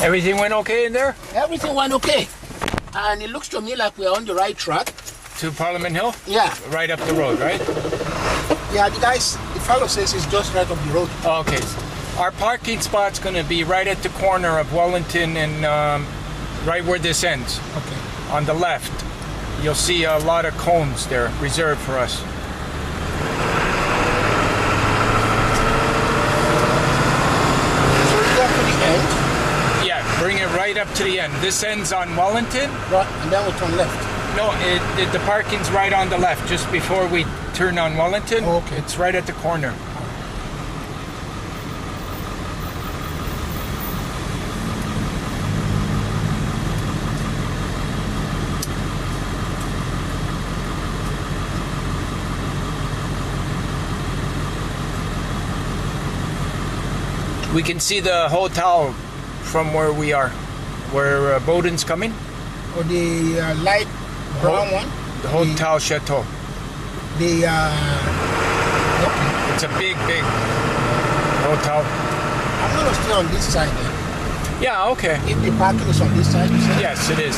Everything went okay in there? Everything went okay. And it looks to me like we're on the right track. To Parliament Hill? Yeah. Right up the road, right? Yeah, the fellow says it's just right up the road. Okay. Our parking spot's going to be right at the corner of Wellington and right where this ends. Okay. On the left. You'll see a lot of cones there reserved for us. So we go to the end? Yeah, bring it right up to the end. This ends on Wellington. Right, and then we'll turn left. No, the parking's right on the left, just before we turn on Wellington. Oh, okay. It's right at the corner. We can see the hotel from where we are, where Bowden's coming. Or the light brown one? The Hotel Chateau. Okay. It's a big hotel. I'm going to stay on this side then. Yeah, okay. If the parking is on this side, you said? Yes, it is.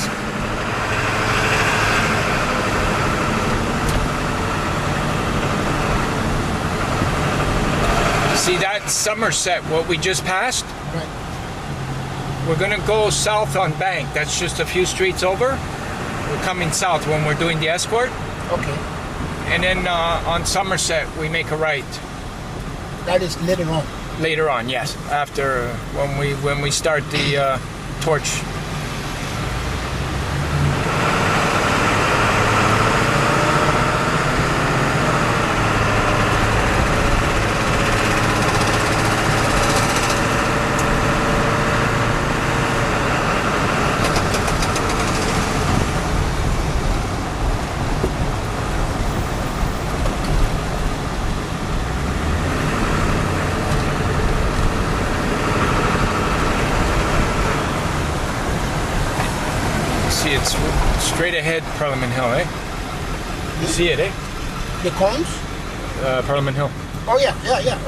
See that Somerset, what we just passed? Right. We're going to go south on Bank. That's just a few streets over. We're coming south when we're doing the escort. Okay. And then on Somerset, we make a right. That is later on. Later on, yes. After when we start the torch. It's straight ahead, Parliament Hill, eh? You see it, eh? The cones? Parliament Hill. Oh yeah. Oh, yeah.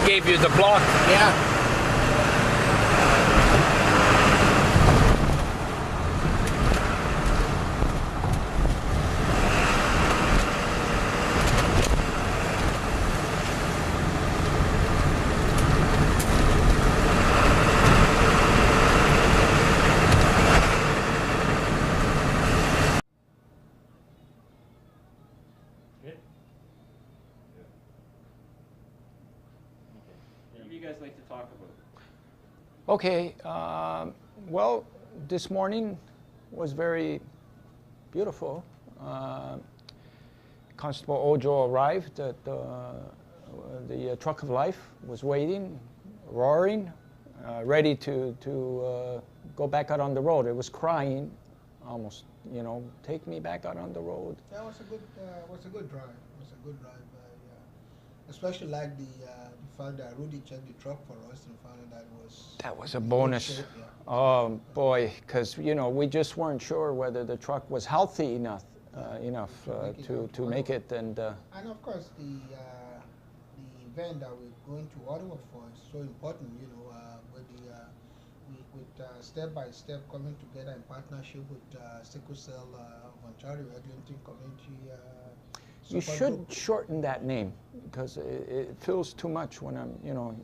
Gave you the block. Yeah. Like to talk about? Okay, well, this morning was very beautiful. Constable Ojo arrived at the truck of life, was waiting, roaring, ready to go back out on the road. It was crying, almost, take me back out on the road. That was a good drive. It was a good drive. Especially like the fact that Rudy checked the truck for us and found that was a bonus. Shape, yeah. Oh boy, because we just weren't sure whether the truck was healthy enough to make it. And of course the event that we're going to Ottawa for is so important. With step by step coming together in partnership with Sickle Cell of Ontario, Eglinton Community. You should shorten that name because it feels too much when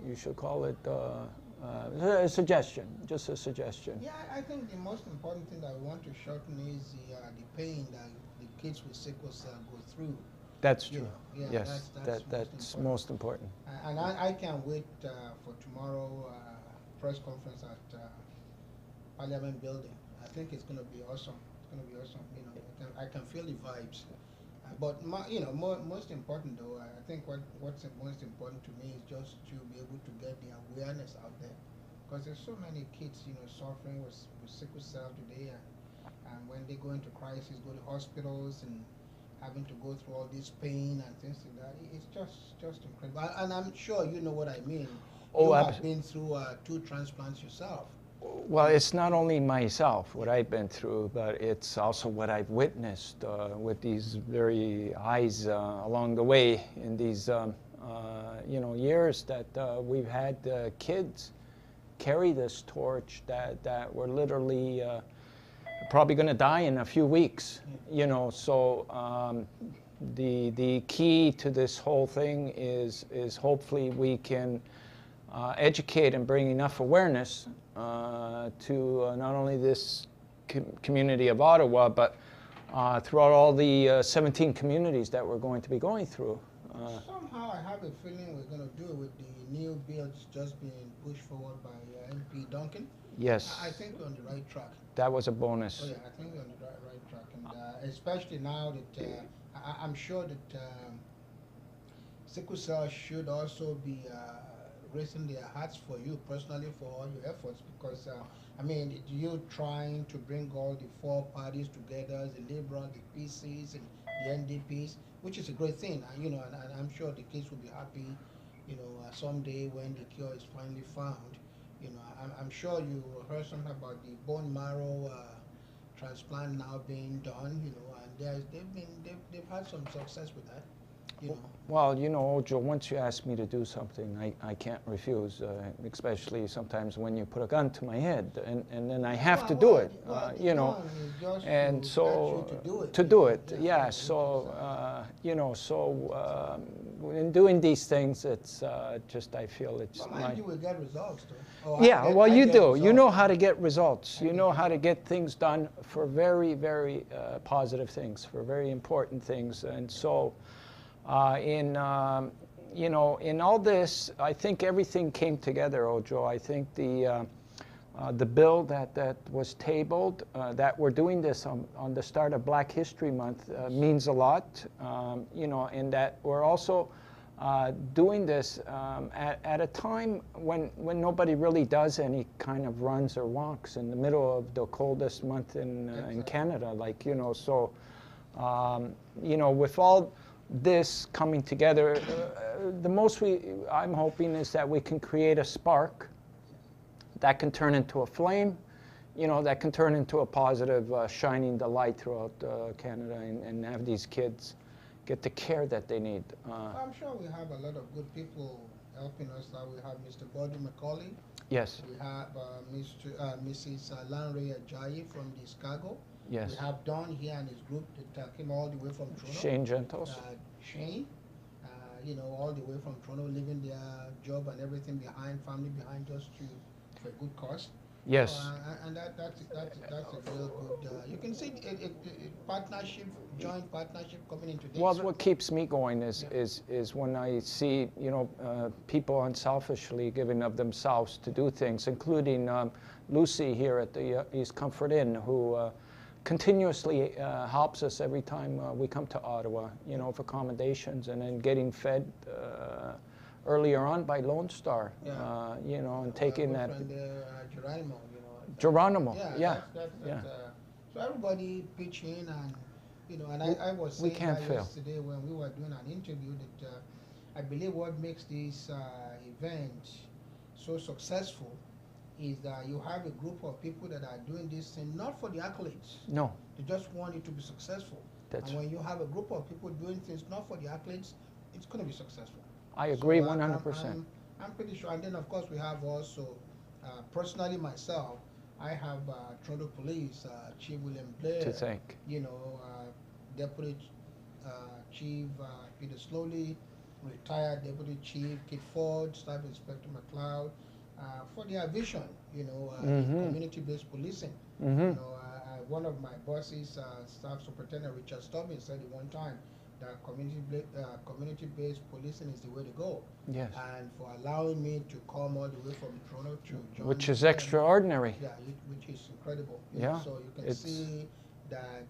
you should call it a suggestion, just a suggestion. Yeah, I think the most important thing that we want to shorten is the pain that the kids with sickle cell go through. That's true. Yeah, yes, that's most important. And I can't wait for tomorrow press conference at Parliament building. I think it's going to be awesome. It's going to be awesome. You know, I can feel the vibes. But you know, most important though, I think what's most important to me is just to be able to get the awareness out there, because there's so many kids, you know, suffering with sickle cell today, and when they go into crisis, go to hospitals and having to go through all this pain and things like that. It's just incredible. And I'm sure you know what I mean. Oh, you have been through 2 transplants yourself. Well, it's not only myself, what I've been through, but it's also what I've witnessed with these very eyes along the way in these you know, years that we've had kids carry this torch that were literally probably going to die in a few weeks, you know. So the key to this whole thing is hopefully we can educate and bring enough awareness to not only this community of Ottawa, but throughout all the 17 communities that we're going to be going through. Somehow I have a feeling we're going to do it with the new bills just being pushed forward by MP Duncan. Yes. I think we're on the right track. That was a bonus. Oh yeah, I think we're on the right track, and especially now that I'm sure that sickle cell should also be raising their hats for you personally for all your efforts, because I mean, you trying to bring all the 4 parties together, the Liberal, the PCs, and the NDPs, which is a great thing, you know, and I'm sure the kids will be happy, you know, someday when the cure is finally found. You know, I'm sure you heard something about the bone marrow transplant now being done, you know, and they've had some success with that. You know. Well, you know, Ojo, once you ask me to do something, I can't refuse, especially sometimes when you put a gun to my head, and then I have to do it, you know, and so to do it, yeah. So, you know, so in doing these things, it's just, I feel it's well, you will get results, though. Oh, yeah, well, you do. Results. You know how to get results. You know how to get things done for very, very positive things, for very important things, and so. You know, in all this, I think everything came together, Ojo. I think the bill that was tabled, that we're doing this on the start of Black History Month means a lot, you know, and that we're also doing this at a time when nobody really does any kind of runs or walks in the middle of the coldest month in Canada, like, you know, so, you know, with all this coming together, the most I'm hoping is that we can create a spark that can turn into a flame, you know, that can turn into a positive, shining the light throughout Canada, and have these kids get the care that they need. I'm sure we have a lot of good people helping us out. We have Mr. Bobby McCauley. Yes. We have Mrs. Lanre Ajayi from the Chicago. Yes. We have Don here and his group that came all the way from Toronto. Shane Gentles. Shane, you know, all the way from Toronto, leaving their job and everything behind, family behind, just for a good cause. Yes. And that's a real good. You can see partnership, joint partnership coming into this. Well, what keeps me going is when I see, you know, people unselfishly giving of themselves to do things, including Lucy here at the East Comfort Inn, who continuously helps us every time we come to Ottawa, you know, for accommodations, and then getting fed earlier on by Lone Star, you know, and taking that. Geronimo, you know. Geronimo, yeah. So everybody pitch in, and you know, and I was saying that yesterday when we were doing an interview that I believe what makes this event so successful is that you have a group of people that are doing this thing not for the accolades. No. They just want it to be successful. And when you have a group of people doing things not for the accolades, it's going to be successful. I agree 100%. I'm pretty sure. And then, of course, we have also, personally myself, I have Toronto Police, Chief William Blair. To thank. You know, Deputy Chief Peter Slowly, retired Deputy Chief Kit Ford, Staff Inspector McLeod, for their vision, you know, community-based policing. You know, one of my bosses, Staff Superintendent Richard Stubbins, said at one time, that community-based policing is the way to go. Yes. And for allowing me to come all the way from Toronto to join. Which is extraordinary. Yeah, which is incredible. Yeah. So you can see that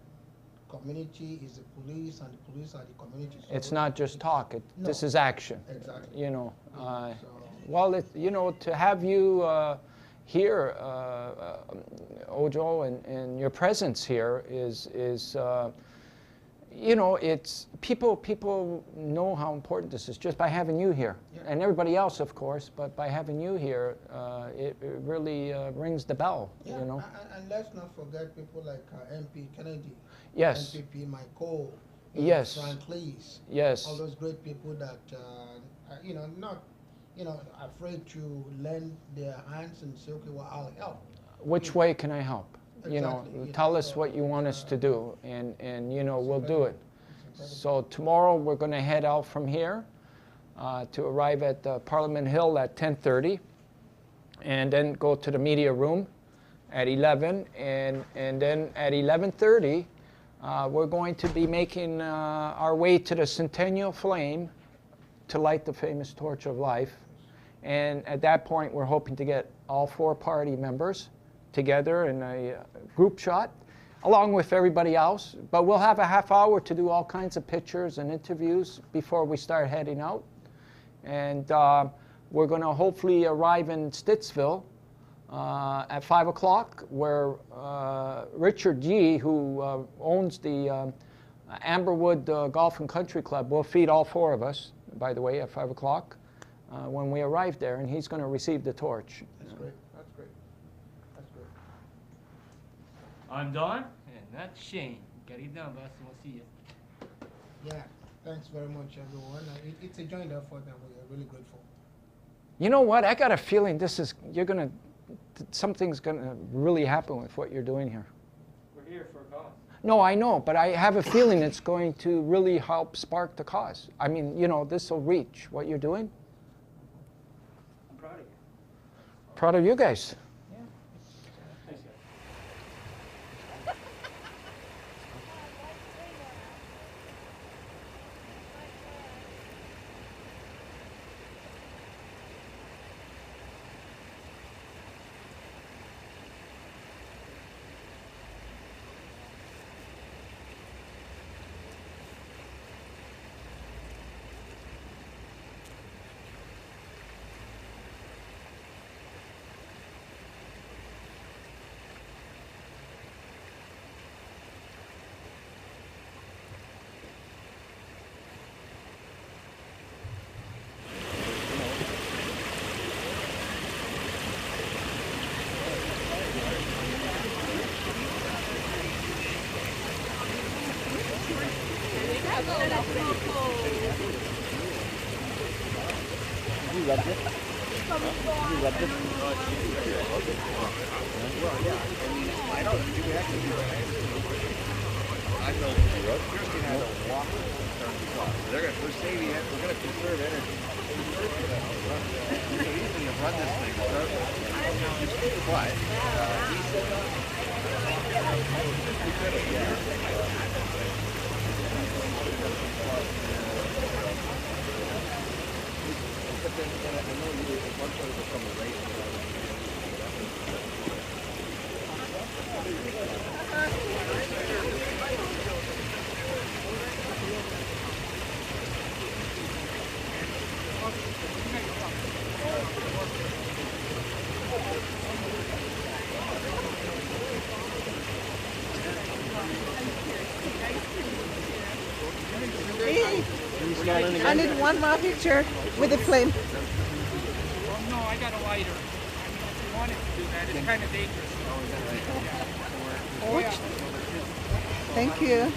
community is the police and the police are the community. So it's not just talk. No. This is action. Exactly. You know. So Well, you know, to have you here, Ojo, and your presence here is you know, it's people know how important this is just by having you here, and everybody else, of course. But by having you here, it really rings the bell. Yeah, you know. And let's not forget people like MP Kennedy, Yes. MPP Michael, Yes. Frank Lees, Yes. all those great people that you know, not afraid to lend their hands and say, okay, well, I'll help. Which way can I help? You know, Exactly, tell us so, what you want us to do, and you know, we'll do it. incredible. So tomorrow we're going to head out from here to arrive at Parliament Hill at 10:30, and then go to the media room at 11, and then at 11:30 we're going to be making our way to the Centennial Flame to light the famous torch of life. And at that point, we're hoping to get all 4 party members together in a group shot, along with everybody else. But we'll have a half hour to do all kinds of pictures and interviews before we start heading out. And we're going to hopefully arrive in Stittsville at 5 o'clock, where Richard G., who owns the Amberwood Golf and Country Club, will feed all 4 of us, by the way, at 5 o'clock when we arrive there, and he's going to receive the torch. That's great. That's great. That's great. I'm Don, and that's Shane. Get it done, boss, and we'll see you. Yeah. Thanks very much, everyone. It's a joint effort, and we are really grateful. You know what? I got a feeling something's gonna really happen with what you're doing here. We're here for a cause. No, I know, but I have a feeling it's going to really help spark the cause. I mean, you know, this will reach what you're doing. I'm proud of you. Proud of you guys. Thanks, guys. We're going to conserve energy. It's easy to run this thing. Just keep it quiet. But then I know you at one point will come a race. I need one more picture with the flame. Well, no, I got a lighter. I mean, if you wanted to do that, it's kind of dangerous. Oh, yeah. Thank you.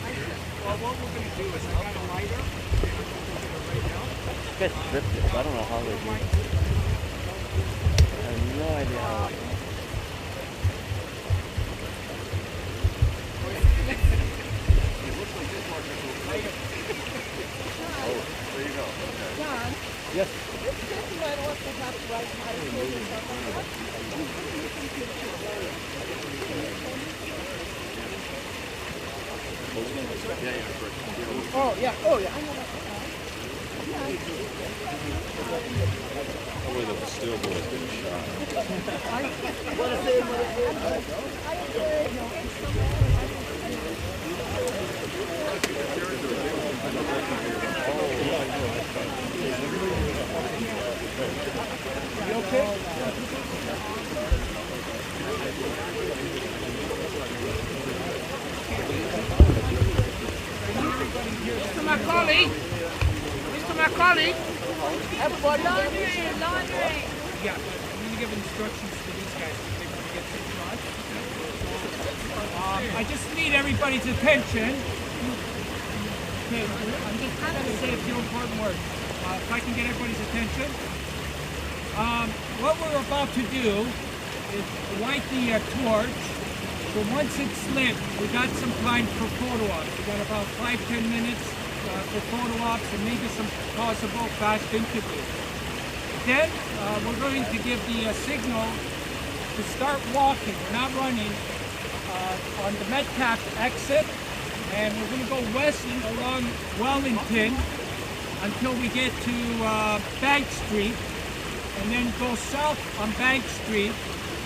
Well, what we're going to do is I got a lighter. Right now. You guys stripped this. I don't know how they do it. I have no idea how they do it. There you go. John, Yes. this gentleman also has right my Yeah, yeah, Oh, yeah. Oh, yeah. I know that. Oh, wait, the steel boy is getting shot. You okay? Mr. Macaulay. Mr. Macaulay. Everybody. Laundry. Yeah, I'm going to give instructions to these guys if they want to get some lunch. I just need everybody's attention. Okay, I'm just going to say a few important words. If I can get everybody's attention. What we're about to do is light the torch. So once it's lit, we got some time for photo ops. We got about 5-10 minutes for photo ops and maybe some possible fast interviews. Then we're going to give the signal to start walking. We're not running on the Metcalf exit, and we're going to go west along Wellington until we get to Bank Street, and then go south on Bank Street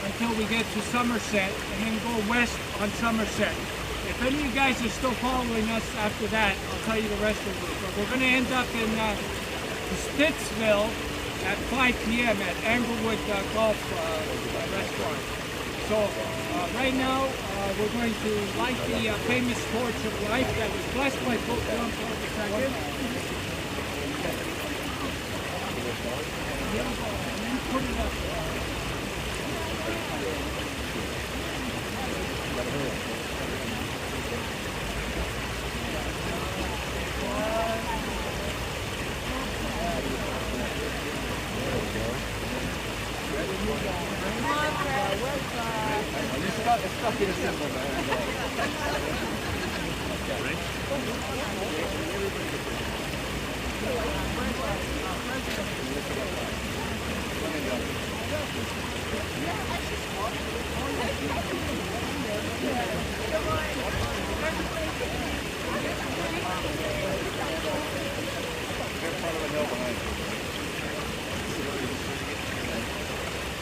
until we get to Somerset, and then go west on Somerset. If any of you guys are still following us after that, I'll tell you the rest of it. But we're going to end up in Stittsville at 5 p.m. at Anglewood Golf Restaurant. So right now, we're going to light the famous torch of life that was blessed by Pope John Paul II. And then put it up. It's stuck in a symbol, man.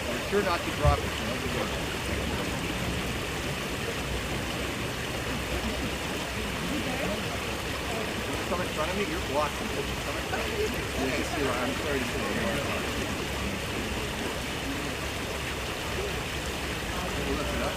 Be sure not to drop it. Come in front of me, you're blocking. Come in front of me. I'm sorry to say. Lift it up.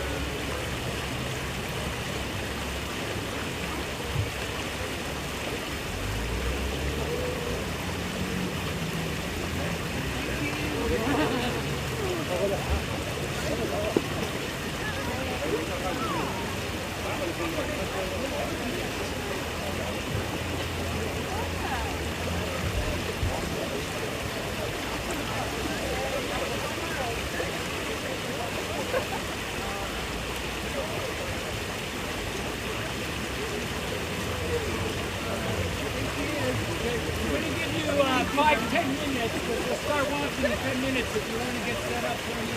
We're going to give you 5-10 minutes, but we'll start watching in 10 minutes if you want to get set up for you.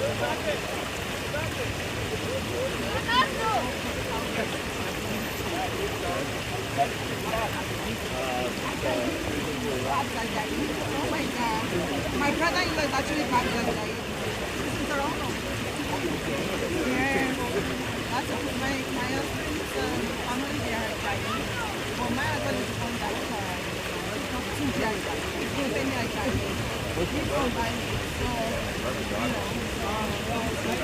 Oh my God. My brother-in-law is actually baptized. Yeah. That's my husband's family, they are Chinese. Well, my husband is from that two Chinese. He's going to pay me like Chinese. He's from Chinese. So, okay, I want to see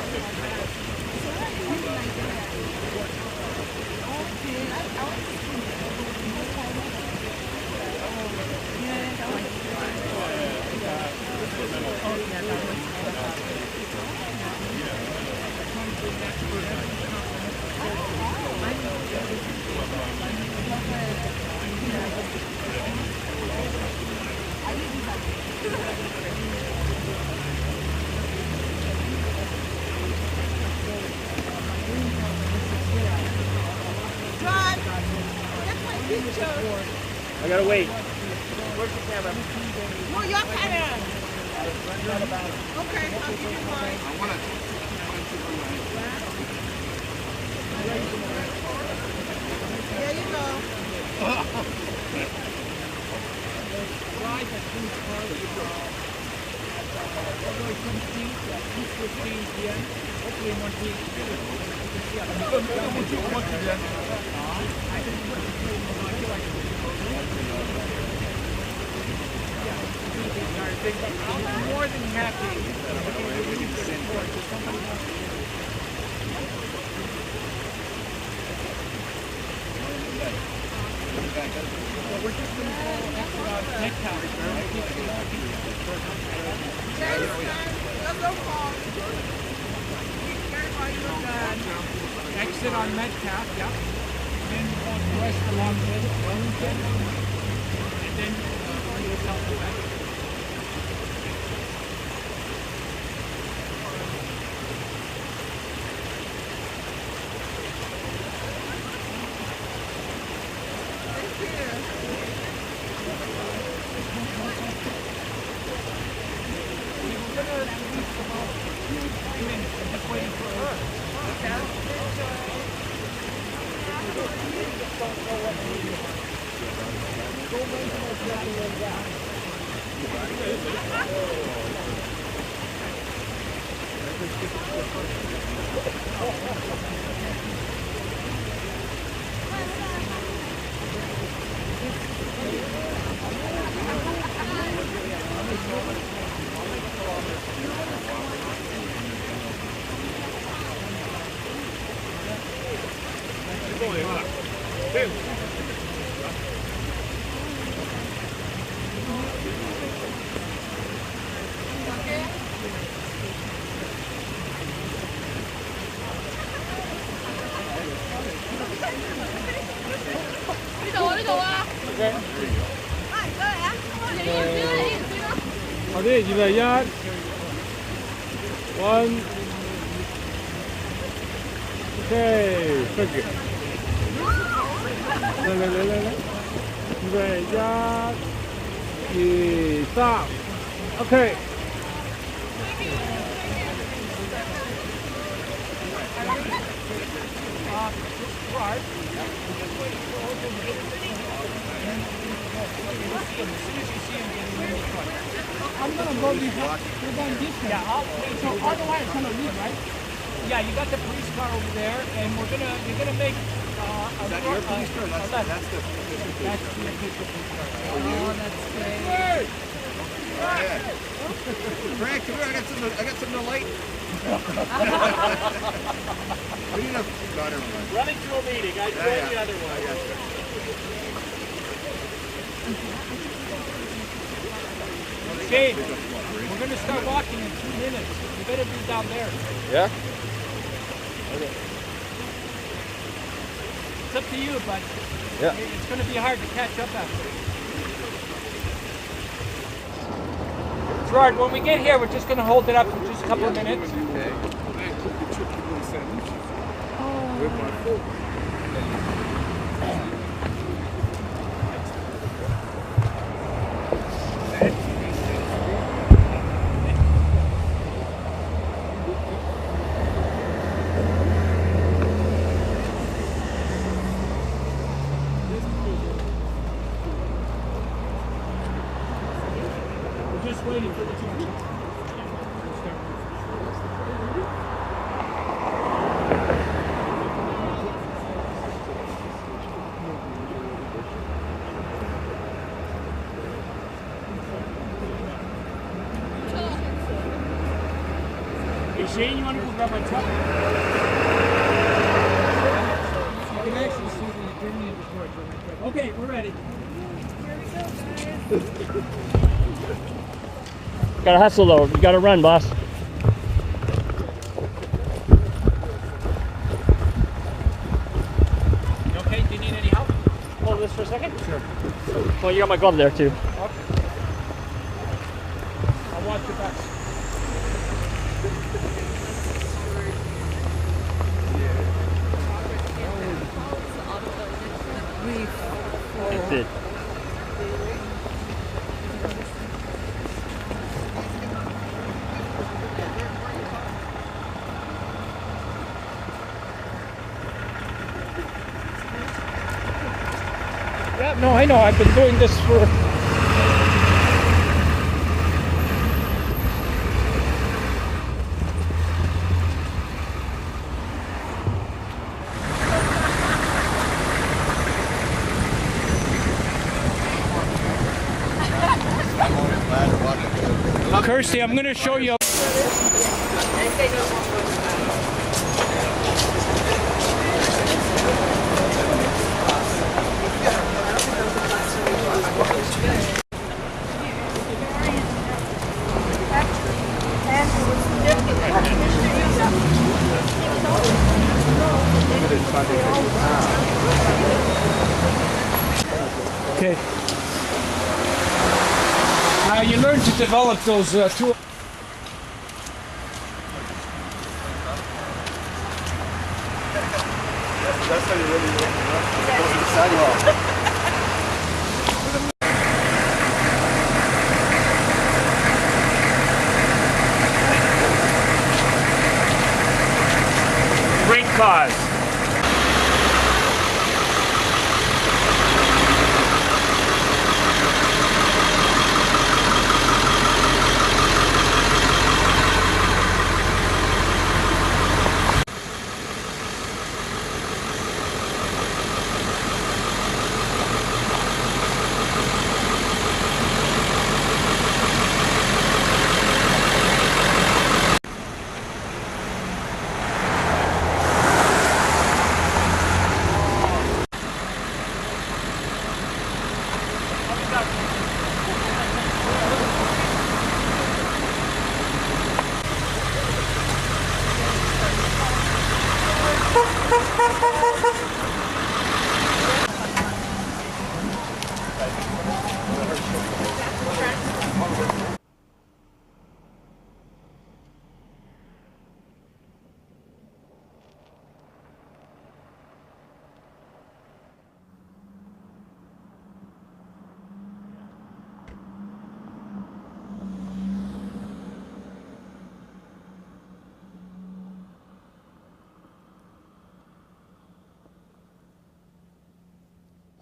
John, get my picture. I gotta wait. Where's the camera? No, your camera. Okay, I'll give you mine. I want to. There you go. p.m. Hopefully in 1 p.m. I'm more than happy to support somebody else. Well, we're just going to go exit Metcalf. Exit on Metcalf, yep. And then walk west along Wellington. And then on the south of that. 어디? 200 1 오케이 저기 네네네네 200 2 3 오케이 I'm gonna go this way. We're going this way. Yeah, so otherwise it's gonna leave, right? Yeah, you got the police car over there, and you're gonna make Is that your police car? That's the official police car. That's the official police car. Oh, that's great. Yeah. Frank, come here. I got something to light. We need a gutter one. Running to a meeting. I joined the other one. Okay, we're going to start walking in 2 minutes. You better be down there. Yeah? Okay. It's up to you, but Yeah. it's going to be hard to catch up after. Gerard, when we get here, we're just going to hold it up for just a couple of minutes. Just waiting for the tour. Hey Shane, you want to go grab my truck? You can actually see the journey of the torch really quick. Okay, we're ready. Gotta hustle though. You gotta run, boss. You okay? Do you need any help? Hold this for a second? Sure. Well, you got my glove there too. Okay. I'll watch your back. It did. Yeah, no, I know. I've been doing this for... Kirsty, I'm going to show you. Okay. Now you learn to develop those tools. That's how you really look it up. Go to the sidewalk. Great cause.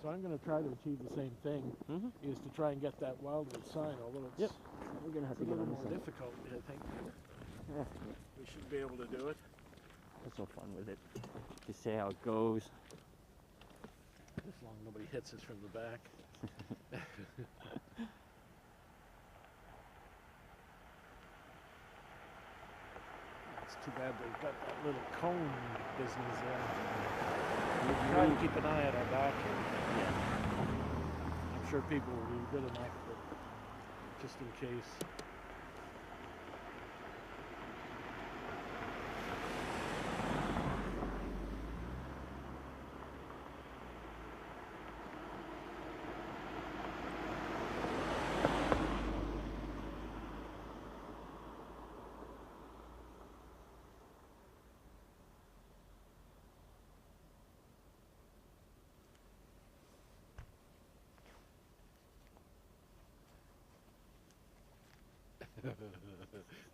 So I'm going to try to achieve the same thing, is to try and get that Wildwood sign, although it's We're going to have a to get little on more this side. difficult, I think. Yeah. We should be able to do it. What's so fun with it? To see how it goes. As long as nobody hits us from the back. It's too bad they've got that little cone business there. We're trying to keep an eye on our back here. I'm sure people will be good enough, but just in case.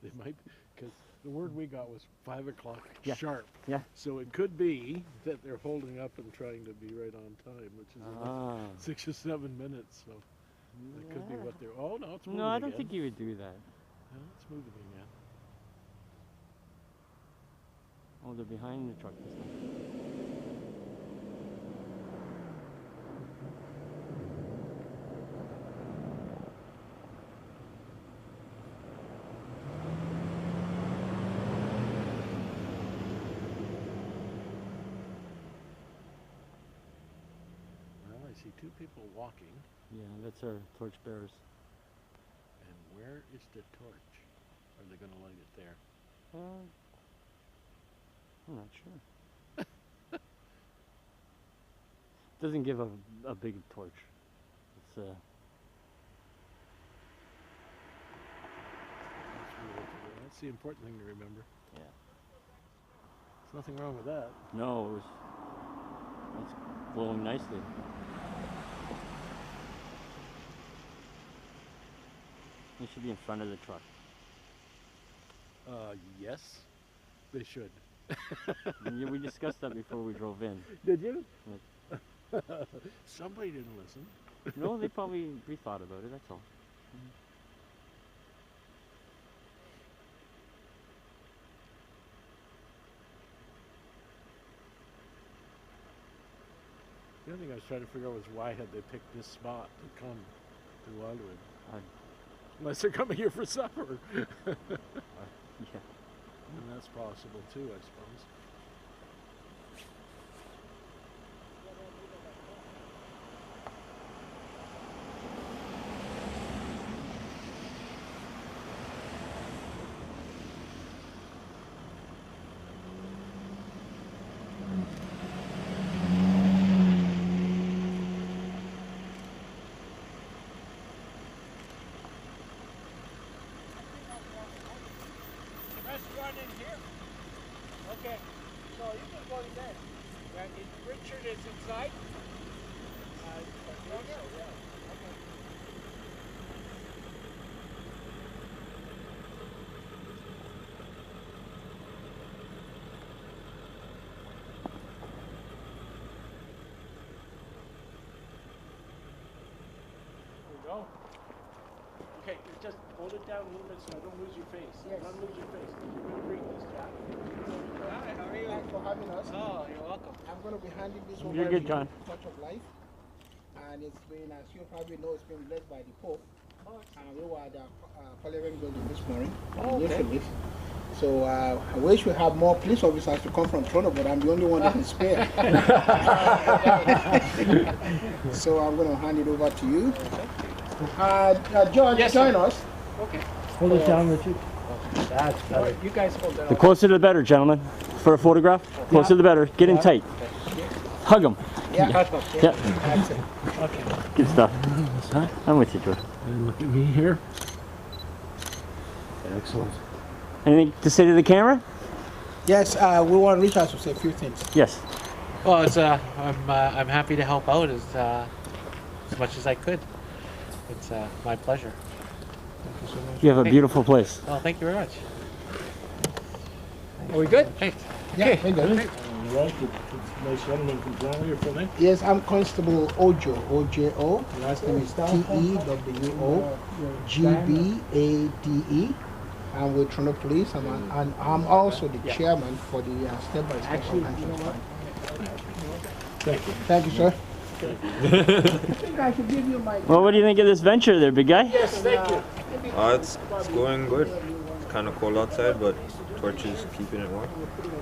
They might, because the word we got was 5 o'clock sharp. Yeah. So it could be that they're holding up and trying to be right on time, which is about 6 or 7 minutes. So that could be what they're. Oh no, it's moving. No, I don't again. think you would do that. No, it's moving again. Oh, they're behind the truck this time. I see 2 people walking. Yeah, that's our torch bearers. And where is the torch? Are they going to light it there? I'm not sure. Doesn't give a big torch. It's That's the important thing to remember. Yeah. There's nothing wrong with that. No, it's glowing nicely. It should be in front of the truck. Yes, they should. Yeah, we discussed that before we drove in. Did you? Somebody didn't listen. No, they probably rethought about it, that's all. The other thing I was trying to figure out was why had they picked this spot to come to Wildwood? Unless they're coming here for supper. Yeah. And that's possible too, I suppose. Restaurant in here? Okay, so you can go in there. Richard is inside? There we go. Okay, just hold it down a little bit so I don't lose your face. Yes. Don't lose your face. You're going to bring this, Jack. Hi, how are you? Thanks for having us. Oh, you're welcome. I'm going to be handing this over You're good, John. Touch of Life. And it's been, as you probably know, it's been blessed by the Pope. And we were at the Parliament building this morning. Yesterday. So I wish we had more police officers to come from Toronto, but I'm the only one that can spare. So I'm going to hand it over to you. George, Yes, join sir. us. Okay. Hold it down, Richard. You guys hold that The closer the better, gentlemen. For a photograph, closer the better. Get in tight. Hug them. Yeah. Yeah. That's it. Okay. Good stuff. I'm with you, George. And look at me here. Excellent. Anything to say to the camera? Yes, we want Richard to say a few things. Yes. Well, it's I'm happy to help out as much as I could. It's my pleasure. Thank you so much. You have a beautiful place. Oh, thank you very much. Are we good? Hey, Yeah, very good. All right, nice gentleman from Toronto. Your full name? Yes, I'm Constable Ojo, O-J-O. Last name is T-E-W-O-G-B-A-D-E. I'm with Toronto Police, and I'm also the chairman for the step-by-step financial plan. Thank you. Thank you, sir. I think I should give you my... Well, what do you think of this venture there, big guy? Yes, thank you. It's going good. It's kind of cold outside, but torches keeping it warm.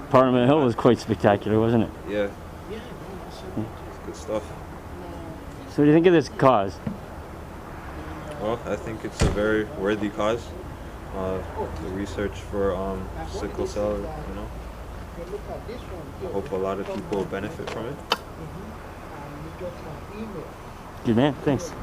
Parliament Hill was quite spectacular, wasn't it? Yeah. It's good stuff. So what do you think of this cause? Well, I think it's a very worthy cause. The research for sickle cell, you know. I hope a lot of people benefit from it. Good man, thanks.